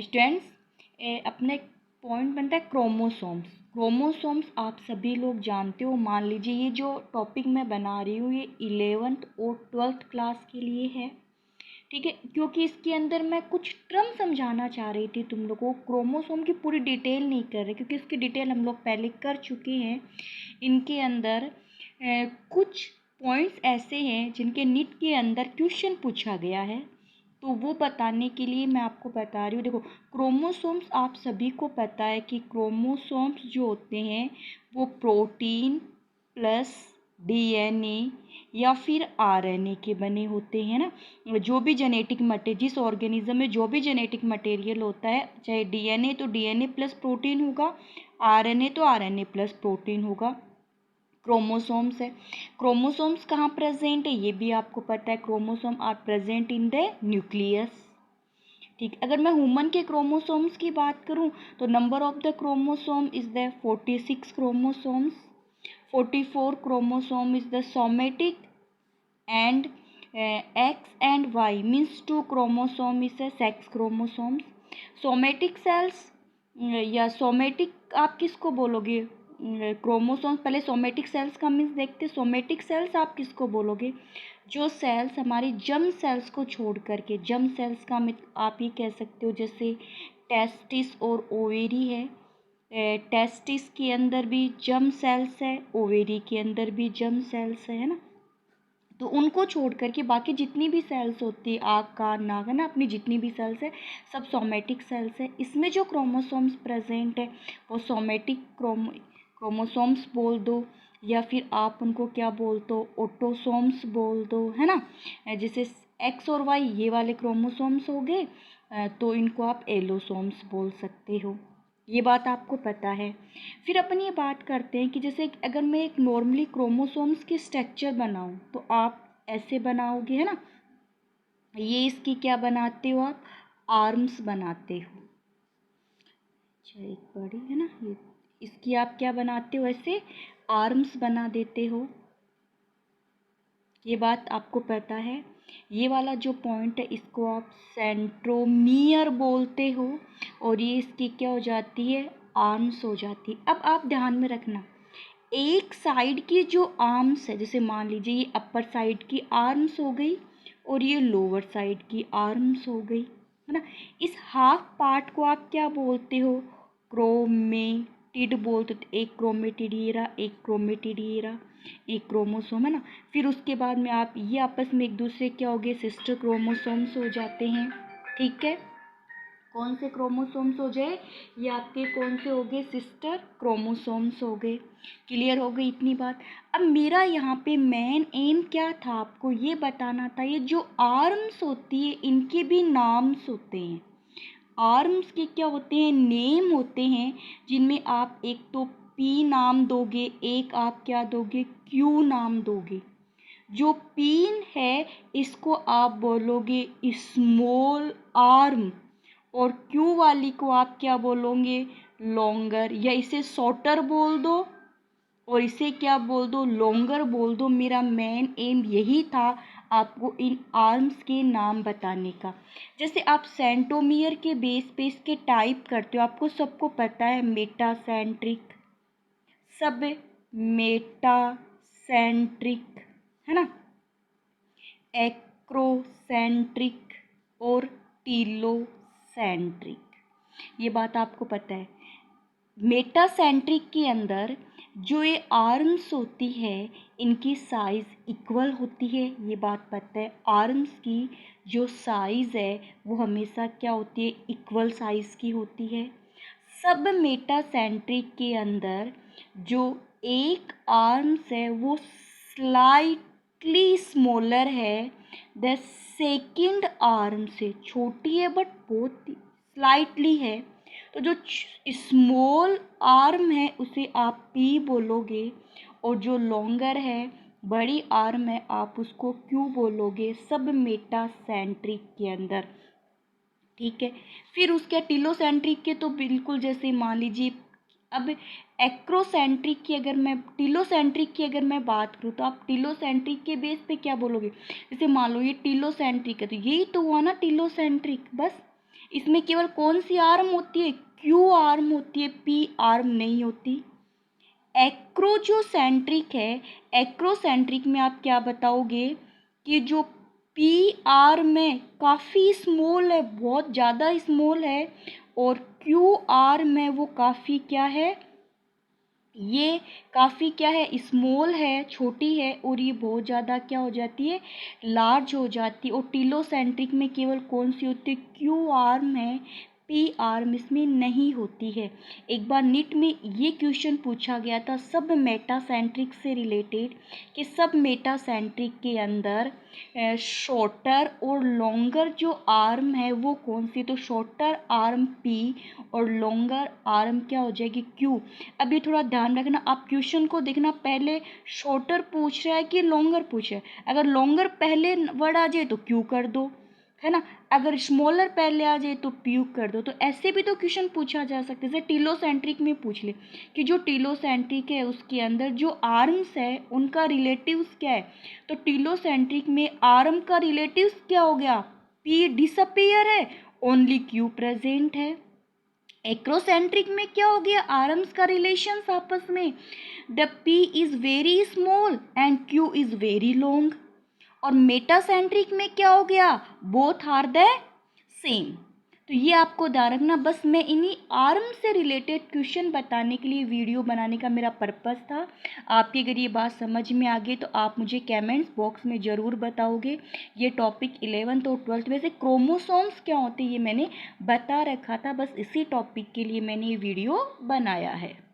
Students, अपना एक point बनता है क्रोमोसोम्स। क्रोमोसोम्स आप सभी लोग जानते हो। मान लीजिए ये जो टॉपिक मैं बना रही हूँ ये 11th और 12th क्लास के लिए है, ठीक है, क्योंकि इसके अंदर मैं कुछ टर्म समझाना चाह रही थी तुम लोगों को। क्रोमोसोम की पूरी डिटेल नहीं कर रही क्योंकि इसकी डिटेल हम लोग पहले कर चुके हैं। इनके अंदर कुछ पॉइंट्स ऐसे हैं जिनके नीट के अंदर क्वेश्चन पूछा गया है, तो वो बताने के लिए मैं आपको बता रही हूँ। देखो, क्रोमोसोम्स आप सभी को पता है कि क्रोमोसोम्स जो होते हैं वो प्रोटीन प्लस डीएनए या फिर आरएनए के बने होते हैं ना। जो भी जेनेटिक मटेरियल, जिस ऑर्गेनिज्म में जो भी जेनेटिक मटेरियल होता है, चाहे डीएनए तो डीएनए प्लस प्रोटीन होगा, आरएनए तो आरएनए प्लस प्रोटीन होगा। क्रोमोसोम्स है। क्रोमोसोम्स कहाँ प्रेजेंट है ये भी आपको पता है। Chromosome are present in the nucleus, ठीक। अगर मैं ह्यूमन के क्रोमोसोम्स की बात करूं तो number of the chromosome is the 46 chromosomes. 44 chromosome is the somatic and X and Y means 2 chromosome is a sex chromosomes. Somatic cells या somatic आप किसको बोलोगे? क्रोमोसोम्स। पहले सोमेटिक सेल्स का मीन्स देखते। सोमेटिक सेल्स आप किसको बोलोगे? जो सेल्स हमारी जर्म सेल्स को छोड़ करके, जर्म सेल्स का आप ये कह सकते हो जैसे टेस्टिस और ओवेरी है। टेस्टिस के अंदर भी जर्म सेल्स है, ओवेरी के अंदर भी जर्म सेल्स है ना। तो उनको छोड़ करके बाकी जितनी भी सेल्स होती है, आँख कान नाक है ना, अपनी जितनी भी सेल्स है सब सोमेटिक सेल्स है। इसमें जो क्रोमोसोम्स प्रेजेंट है वो सोमेटिक क्रोमोसोम्स बोल दो, या फिर आप उनको क्या बोल दो, ऑटोसोम्स बोल दो, है ना। जैसे एक्स और वाई ये वाले क्रोमोसोम्स हो गए, तो इनको आप एलोसोम्स बोल सकते हो। ये बात आपको पता है। फिर अपन ये बात करते हैं कि जैसे अगर मैं एक नॉर्मली क्रोमोसोम्स की स्ट्रक्चर बनाऊं तो आप ऐसे बनाओगे, है ना। ये इसकी क्या बनाते हो आप? आर्म्स बनाते हो। अच्छा, एक बड़ी है ना, ये इसकी आप क्या बनाते हो? ऐसे आर्म्स बना देते हो। ये बात आपको पता है। ये वाला जो पॉइंट है इसको आप सेंट्रोमियर बोलते हो, और ये इसकी क्या हो जाती है? आर्म्स हो जाती है। अब आप ध्यान में रखना, एक साइड की जो आर्म्स है, जैसे मान लीजिए ये अपर साइड की आर्म्स हो गई और ये लोअर साइड की आर्म्स हो गई, है ना। इस हाफ पार्ट को आप क्या बोलते हो? क्रोमेटिड बोलते हो। एक क्रोमेटिड ये रहा, एक क्रोमेटिड ये रहा, एक क्रोमोसोम, है ना। फिर उसके बाद में आप ये आपस में एक दूसरे क्या हो गए? सिस्टर क्रोमोसोम्स हो जाते हैं, ठीक है। कौन से क्रोमोसोम्स हो गए? ये आपके कौन से हो गए? सिस्टर क्रोमोसोम्स हो गए। क्लियर हो गई इतनी बात। अब मेरा यहाँ पे मेन एम क्या था? आपको ये बताना था ये जो आर्म्स होती है इनके भी नाम्स होते हैं। आर्म्स के क्या होते हैं? नेम होते हैं, जिनमें आप एक तो पी नाम दोगे, एक आप क्या दोगे? क्यू नाम दोगे। जो पीन है इसको आप बोलोगे स्मॉल आर्म, और क्यू वाली को आप क्या बोलोगे? लॉन्गर, या इसे शॉर्टर बोल दो और इसे क्या बोल दो? लॉन्गर बोल दो। मेरा मेन एम यही था आपको इन आर्म्स के नाम बताने का। जैसे आप सेंटोमियर के बेस पे इसके टाइप करते हो, आपको सबको पता है मेटासेंट्रिक, सब मेटासेंट्रिक, है ना, एक्रोसेंट्रिक और टीलोसेंट्रिक। ये बात आपको पता है। मेटासेंट्रिक के अंदर जो ये आर्म्स होती है इनकी साइज़ इक्वल होती है, ये बात पता है। आर्म्स की जो साइज़ है वो हमेशा क्या होती है? इक्वल साइज़ की होती है। सब मेटासेंट्रिक के अंदर जो एक आर्म्स है वो स्लाइटली स्मॉलर है द सेकंड आर्म से, छोटी है बट बहुत स्लाइटली है। तो जो स्मॉल आर्म है उसे आप पी बोलोगे, और जो लॉन्गर है, बड़ी आर्म है, आप उसको क्यू बोलोगे, सब मेटासेंट्रिक के अंदर, ठीक है। फिर उसके टिलोसेंट्रिक के तो बिल्कुल जैसे मान लीजिए, अब एक्रोसेंट्रिक की अगर मैं टिलोसेंट्रिक की अगर मैं बात करूँ तो आप टिलोसेंट्रिक के बेस पे क्या बोलोगे? जैसे मान लो ये टिलोसेंट्रिक है तो यही तो हुआ ना टिलोसेंट्रिक, बस। इसमें केवल कौन सी आर्म होती है? क्यू आर्म होती है, पी आर्म नहीं होती। एक्रोजोसेंट्रिक है, एक्रोसेंट्रिक में आप क्या बताओगे कि जो पी आर्म है काफ़ी स्मॉल है, बहुत ज़्यादा स्मॉल है, और क्यू आर्म है वो काफ़ी क्या है, ये काफ़ी क्या है, स्मॉल है, छोटी है, और ये बहुत ज़्यादा क्या हो जाती है, लार्ज हो जाती है। और टीलोसेंट्रिक में केवल कौन सी होती है? क्यू आर्म है, पी आर्म इसमें नहीं होती है। एक बार नीट में ये क्वेश्चन पूछा गया था सब मेटासेंट्रिक से रिलेटेड, कि सब मेटासेंट्रिक के अंदर शॉर्टर और लॉन्गर जो आर्म है वो कौन सी? तो शॉर्टर आर्म पी और लॉन्गर आर्म क्या हो जाएगी? क्यू। अब ये थोड़ा ध्यान रखना, आप क्वेश्चन को देखना, पहले शॉर्टर पूछ रहा है कि लॉन्गर पूछ रहा है। अगर लॉन्गर पहले वर्ड आ जाए तो क्यू कर दो, है ना, अगर स्मॉलर पहले आ जाए तो पी कर दो। तो ऐसे भी तो क्वेश्चन पूछा जा सकता है, जैसे टीलोसेंट्रिक में पूछ ले कि जो टीलोसेंट्रिक है उसके अंदर जो आर्म्स है उनका रिलेटिव्स क्या है, तो टीलोसेंट्रिक में आर्म का रिलेटिव्स क्या हो गया? पी डिसअपियर है, ओनली क्यू प्रेजेंट है। एक्रोसेंट्रिक में क्या हो गया? आर्म्स का रिलेशंस आपस में, the P is very small and Q is very long. और मेटासेंट्रिक में क्या हो गया? Both are the same. तो ये आपको ध्यान रखना, बस मैं इन्हीं आर्म से रिलेटेड क्वेश्चन बताने के लिए वीडियो बनाने का मेरा पर्पस था। आपकी अगर ये बात समझ में आ गई तो आप मुझे कमेंट्स बॉक्स में ज़रूर बताओगे। ये टॉपिक 11th और 12th में से क्रोमोसोम्स क्या होते हैं ये मैंने बता रखा था, बस इसी टॉपिक के लिए मैंने ये वीडियो बनाया है।